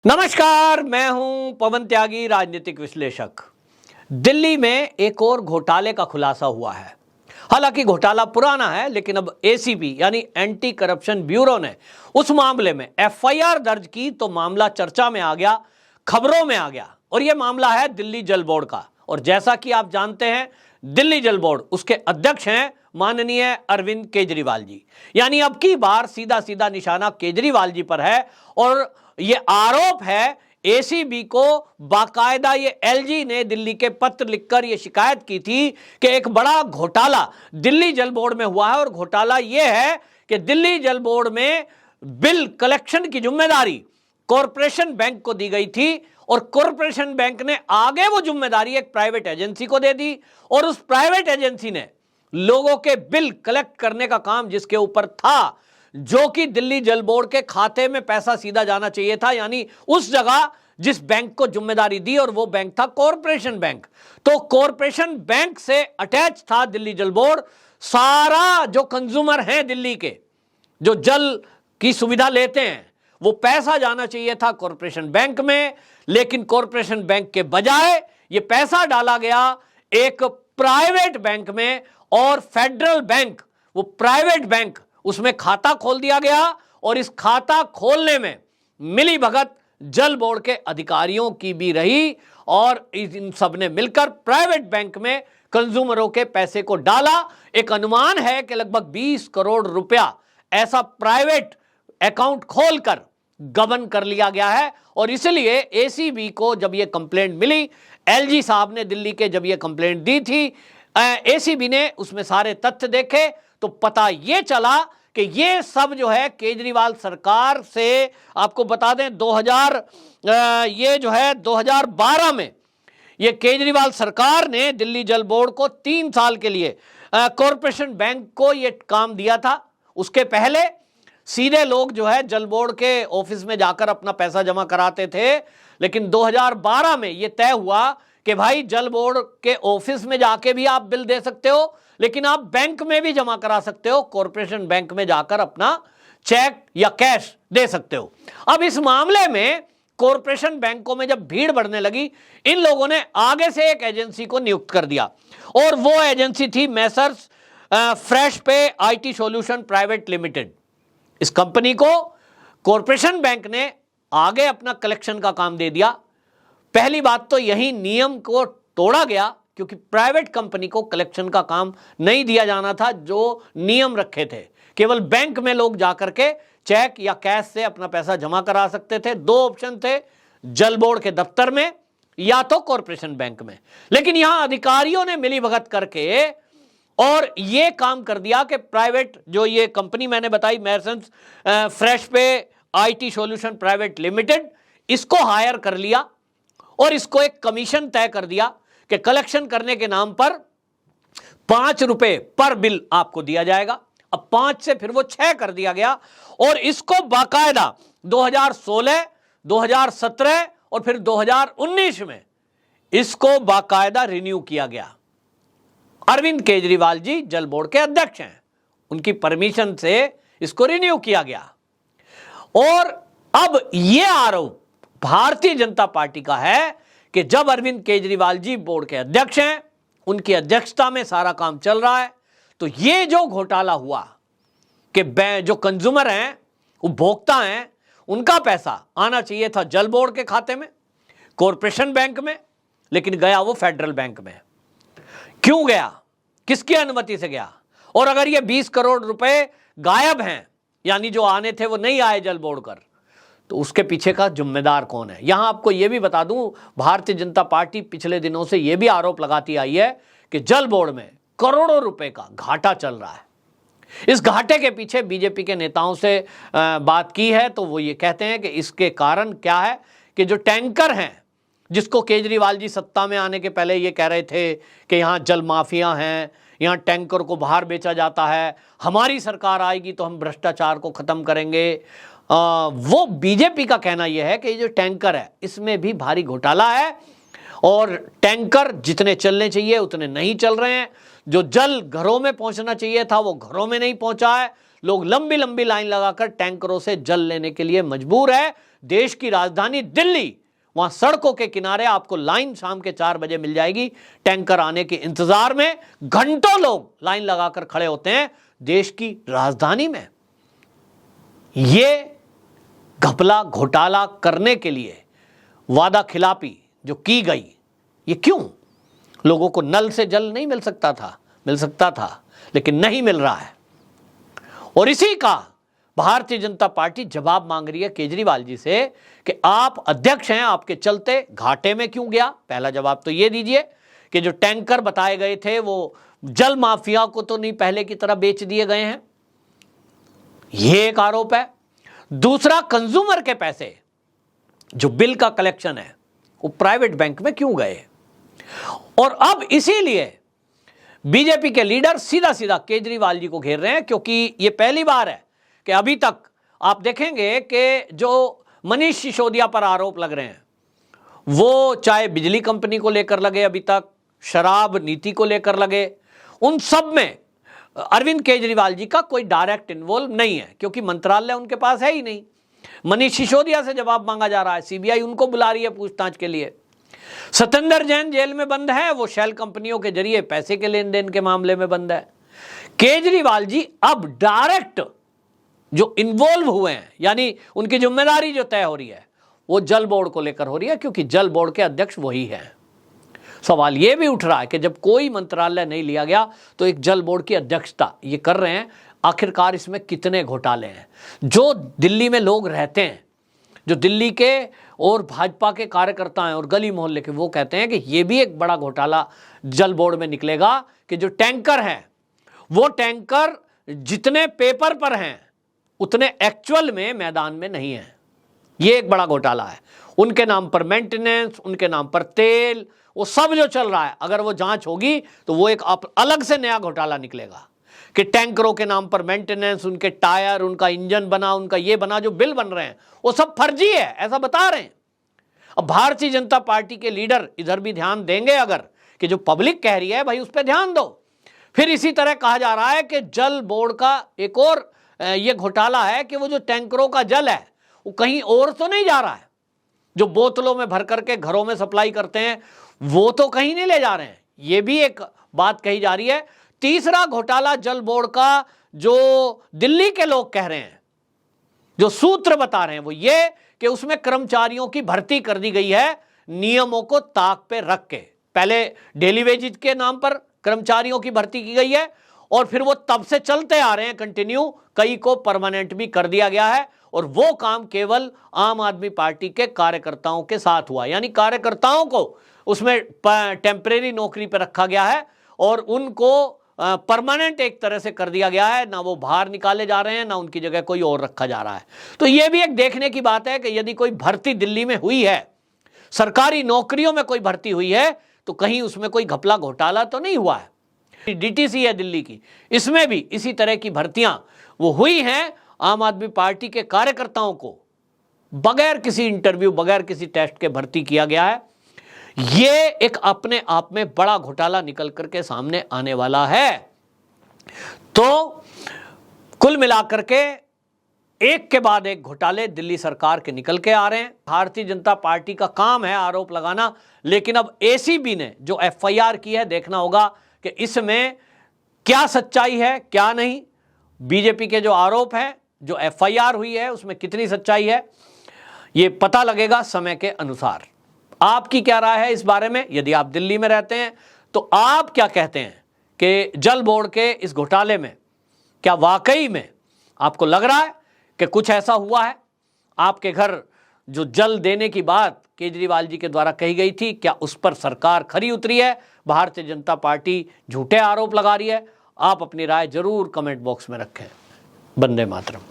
नमस्कार, मैं हूं पवन त्यागी, राजनीतिक विश्लेषक। दिल्ली में एक और घोटाले का खुलासा हुआ है। हालांकि घोटाला पुराना है, लेकिन अब एसीबी यानी एंटी करप्शन ब्यूरो ने उस मामले में एफआईआर दर्ज की तो मामला चर्चा में आ गया, खबरों में आ गया। और यह मामला है दिल्ली जल बोर्ड का। और जैसा कि आप जानते हैं, दिल्ली जल बोर्ड, उसके अध्यक्ष हैं माननीय अरविंद केजरीवाल जी। यानी अब की बार सीधा सीधा निशाना केजरीवाल जी पर है। और ये आरोप है एसीबी को, बाकायदा ये एलजी ने दिल्ली के पत्र लिखकर ये शिकायत की थी कि एक बड़ा घोटाला दिल्ली जल बोर्ड में हुआ है। और घोटाला ये है कि दिल्ली जल बोर्ड में बिल कलेक्शन की जिम्मेदारी कॉरपोरेशन बैंक को दी गई थी और कॉरपोरेशन बैंक ने आगे वो जिम्मेदारी एक प्राइवेट एजेंसी को दे दी। और उस प्राइवेट एजेंसी ने लोगों के बिल कलेक्ट करने का काम जिसके ऊपर था, जो कि दिल्ली जल बोर्ड के खाते में पैसा सीधा जाना चाहिए था, यानी उस जगह जिस बैंक को जिम्मेदारी दी, और वो बैंक था कॉरपोरेशन बैंक। तो कॉरपोरेशन बैंक से अटैच था दिल्ली जल बोर्ड। सारा जो कंज्यूमर हैं दिल्ली के, जो जल की सुविधा लेते हैं, वो पैसा जाना चाहिए था कॉरपोरेशन बैंक में। लेकिन कॉरपोरेशन बैंक के बजाय ये पैसा डाला गया एक प्राइवेट बैंक में, और फेडरल बैंक, वो प्राइवेट बैंक, उसमें खाता खोल दिया गया। और इस खाता खोलने में मिली भगत जल बोर्ड के अधिकारियों की भी रही, और इन सब ने मिलकर प्राइवेट बैंक में कंज्यूमरों के पैसे को डाला। एक अनुमान है कि लगभग 20 करोड़ रुपया ऐसा प्राइवेट अकाउंट खोलकर गबन कर लिया गया है। और इसलिए एसीबी को जब यह कंप्लेंट मिली, एलजी साहब ने दिल्ली के जब यह कंप्लेंट दी थी, एसीबी ने उसमें सारे तथ्य देखे तो पता यह चला कि ये सब जो है केजरीवाल सरकार से, आपको बता दें 2012 में ये केजरीवाल सरकार ने दिल्ली जल बोर्ड को 3 साल के लिए कॉरपोरेशन बैंक को ये काम दिया था। उसके पहले सीधे लोग जो है जल बोर्ड के ऑफिस में जाकर अपना पैसा जमा कराते थे। लेकिन 2012 में ये तय हुआ कि भाई जल बोर्ड के ऑफिस में जाके भी आप बिल दे सकते हो, लेकिन आप बैंक में भी जमा करा सकते हो, कॉरपोरेशन बैंक में जाकर अपना चेक या कैश दे सकते हो। अब इस मामले में कॉरपोरेशन बैंकों में जब भीड़ बढ़ने लगी, इन लोगों ने आगे से एक एजेंसी को नियुक्त कर दिया, और वो एजेंसी थी मैसर्स फ्रेश पे आईटी सॉल्यूशन प्राइवेट लिमिटेड। इस कंपनी को कॉरपोरेशन बैंक ने आगे अपना कलेक्शन का काम दे दिया। पहली बात तो यही नियम को तोड़ा गया, क्योंकि प्राइवेट कंपनी को कलेक्शन का काम नहीं दिया जाना था। जो नियम रखे थे, केवल बैंक में लोग जाकर के चेक या कैश से अपना पैसा जमा करा सकते थे। 2 ऑप्शन थे, जल बोर्ड के दफ्तर में या तो कॉरपोरेशन बैंक में। लेकिन यहां अधिकारियों ने मिलीभगत करके और ये काम कर दिया कि प्राइवेट जो ये कंपनी मैंने बताई, मैसर्स फ्रेश पे आईटी सॉल्यूशन प्राइवेट लिमिटेड, इसको हायर कर लिया और इसको एक कमीशन तय कर दिया कि कलेक्शन करने के नाम पर 5 रुपए पर बिल आपको दिया जाएगा। अब 5 से फिर वो 6 कर दिया गया, और इसको बाकायदा 2016, 2017 और फिर 2019 में इसको बाकायदा रिन्यू किया गया। अरविंद केजरीवाल जी जल बोर्ड के अध्यक्ष हैं, उनकी परमिशन से इसको रिन्यू किया गया। और अब यह आरोप भारतीय जनता पार्टी का है कि जब अरविंद केजरीवाल जी बोर्ड के अध्यक्ष हैं, उनकी अध्यक्षता में सारा काम चल रहा है, तो ये जो घोटाला हुआ कि जो कंज्यूमर हैं, उपभोक्ता हैं, उनका पैसा आना चाहिए था जल बोर्ड के खाते में, कॉरपोरेशन बैंक में, लेकिन गया वो फेडरल बैंक में। क्यों गया, किसकी अनुमति से गया? और अगर ये 20 करोड़ रुपए गायब हैं, यानी जो आने थे वो नहीं आए जल बोर्ड कर, तो उसके पीछे का जिम्मेदार कौन है? यहां आपको यह भी बता दूं, भारतीय जनता पार्टी पिछले दिनों से यह भी आरोप लगाती आई है कि जल बोर्ड में करोड़ों रुपए का घाटा चल रहा है। इस घाटे के पीछे बीजेपी के नेताओं से बात की है, तो वो ये कहते हैं कि इसके कारण क्या है कि जो टैंकर हैं, जिसको केजरीवाल जी सत्ता में आने के पहले ये कह रहे थे कि यहाँ जल माफिया हैं, यहाँ टैंकर को बाहर बेचा जाता है, हमारी सरकार आएगी तो हम भ्रष्टाचार को खत्म करेंगे। वो बीजेपी का कहना यह है कि ये जो टैंकर है, इसमें भी भारी घोटाला है, और टैंकर जितने चलने चाहिए उतने नहीं चल रहे हैं। जो जल घरों में पहुंचना चाहिए था वो घरों में नहीं पहुंचा है। लोग लंबी लंबी लाइन लगाकर टैंकरों से जल लेने के लिए मजबूर है, देश की राजधानी दिल्ली, वहां सड़कों के किनारे आपको लाइन शाम के 4 बजे मिल जाएगी। टैंकर आने के इंतजार में घंटों लोग लाइन लगाकर खड़े होते हैं देश की राजधानी में। ये घपला घोटाला करने के लिए वादा खिलाफी जो की गई, ये क्यों? लोगों को नल से जल नहीं मिल सकता था? मिल सकता था, लेकिन नहीं मिल रहा है। और इसी का भारतीय जनता पार्टी जवाब मांग रही है केजरीवाल जी से कि आप अध्यक्ष हैं, आपके चलते घाटे में क्यों गया? पहला जवाब तो ये दीजिए कि जो टैंकर बताए गए थे वो जल माफिया को तो नहीं पहले की तरह बेच दिए गए हैं, ये एक आरोप है। दूसरा, कंज्यूमर के पैसे जो बिल का कलेक्शन है वो प्राइवेट बैंक में क्यों गए? और अब इसीलिए बीजेपी के लीडर सीधा सीधा केजरीवाल जी को घेर रहे हैं, क्योंकि ये पहली बार है कि अभी तक आप देखेंगे कि जो मनीष सिसोदिया पर आरोप लग रहे हैं वो चाहे बिजली कंपनी को लेकर लगे, अभी तक शराब नीति को लेकर लगे, उन सब में अरविंद केजरीवाल जी का कोई डायरेक्ट इन्वॉल्व नहीं है, क्योंकि मंत्रालय उनके पास है ही नहीं। मनीष सिसोदिया से जवाब मांगा जा रहा है, सीबीआई उनको बुला रही है पूछताछ के लिए। सत्येंद्र जैन जेल में बंद है, वो शेल कंपनियों के जरिए पैसे के लेन देन के मामले में बंद है। केजरीवाल जी अब डायरेक्ट जो इन्वॉल्व हुए हैं, यानी उनकी जिम्मेदारी जो तय हो रही है वो जल बोर्ड को लेकर हो रही है, क्योंकि जल बोर्ड के अध्यक्ष वही हैं। सवाल यह भी उठ रहा है कि जब कोई मंत्रालय नहीं लिया गया तो एक जल बोर्ड की अध्यक्षता ये कर रहे हैं, आखिरकार इसमें कितने घोटाले हैं? जो दिल्ली में लोग रहते हैं, जो दिल्ली के और भाजपा के कार्यकर्ता हैं और गली मोहल्ले के, वो कहते हैं कि ये भी एक बड़ा घोटाला जल बोर्ड में निकलेगा कि जो टैंकर हैं वो टैंकर जितने पेपर पर हैं उतने एक्चुअल में मैदान में नहीं है। ये एक बड़ा घोटाला है। उनके नाम पर मेंटेनेंस, उनके नाम पर तेल, वो सब जो चल रहा है, अगर वो जांच होगी तो वो एक अलग से नया घोटाला निकलेगा कि टैंकरों के नाम पर मेंटेनेंस, उनके टायर, उनका इंजन बना, उनका ये बना, जो बिल बन रहे हैं वो सब फर्जी है, ऐसा बता रहे हैं। अब भारतीय जनता पार्टी के लीडर इधर भी ध्यान देंगे अगर, कि जो पब्लिक कह रही है भाई उस पर ध्यान दो। फिर इसी तरह कहा जा रहा है कि जल बोर्ड का एक और ये घोटाला है कि वो जो टैंकरों का जल है वो कहीं और तो नहीं जा रहा है, जो बोतलों में भर करके घरों में सप्लाई करते हैं वो तो कहीं नहीं ले जा रहे हैं, ये भी एक बात कही जा रही है। तीसरा घोटाला जल बोर्ड का जो दिल्ली के लोग कह रहे हैं, जो सूत्र बता रहे हैं, वो ये कि उसमें कर्मचारियों की भर्ती कर दी गई है नियमों को ताक पे रख के। पहले डेली वेजेस के नाम पर कर्मचारियों की भर्ती की गई है और फिर वो तब से चलते आ रहे हैं कंटिन्यू, कई को परमानेंट भी कर दिया गया है। और वो काम केवल आम आदमी पार्टी के कार्यकर्ताओं के साथ हुआ, यानी कार्यकर्ताओं को उसमें टेम्परेरी नौकरी पर रखा गया है और उनको परमानेंट एक तरह से कर दिया गया है, ना वो बाहर निकाले जा रहे हैं, ना उनकी जगह कोई और रखा जा रहा है। तो ये भी एक देखने की बात है कि यदि कोई भर्ती दिल्ली में हुई है, सरकारी नौकरियों में कोई भर्ती हुई है, तो कहीं उसमें कोई घपला घोटाला तो नहीं हुआ है। डीटीसी है दिल्ली की, इसमें भी इसी तरह की भर्तियां वो हुई हैं। आम आदमी पार्टी के कार्यकर्ताओं को बगैर किसी इंटरव्यू, बगैर किसी टेस्ट के भर्ती किया गया है। ये एक अपने आप में बड़ा घोटाला निकल करके सामने आने वाला है। तो कुल मिलाकर के एक के बाद एक घोटाले दिल्ली सरकार के निकल के आ रहे हैं। भारतीय जनता पार्टी का काम है आरोप लगाना, लेकिन अब एसीबी ने जो एफआईआर की है, देखना होगा कि इसमें क्या सच्चाई है क्या नहीं। बीजेपी के जो आरोप हैं, जो एफआईआर हुई है, उसमें कितनी सच्चाई है, ये पता लगेगा समय के अनुसार। आपकी क्या राय है इस बारे में? यदि आप दिल्ली में रहते हैं तो आप क्या कहते हैं कि जल बोर्ड के इस घोटाले में क्या वाकई में आपको लग रहा है कि कुछ ऐसा हुआ है? आपके घर जो जल देने की बात केजरीवाल जी के द्वारा कही गई थी, क्या उस पर सरकार खरी उतरी है? भारतीय जनता पार्टी झूठे आरोप लगा रही है? आप अपनी राय जरूर कमेंट बॉक्स में रखें। वंदे मातरम।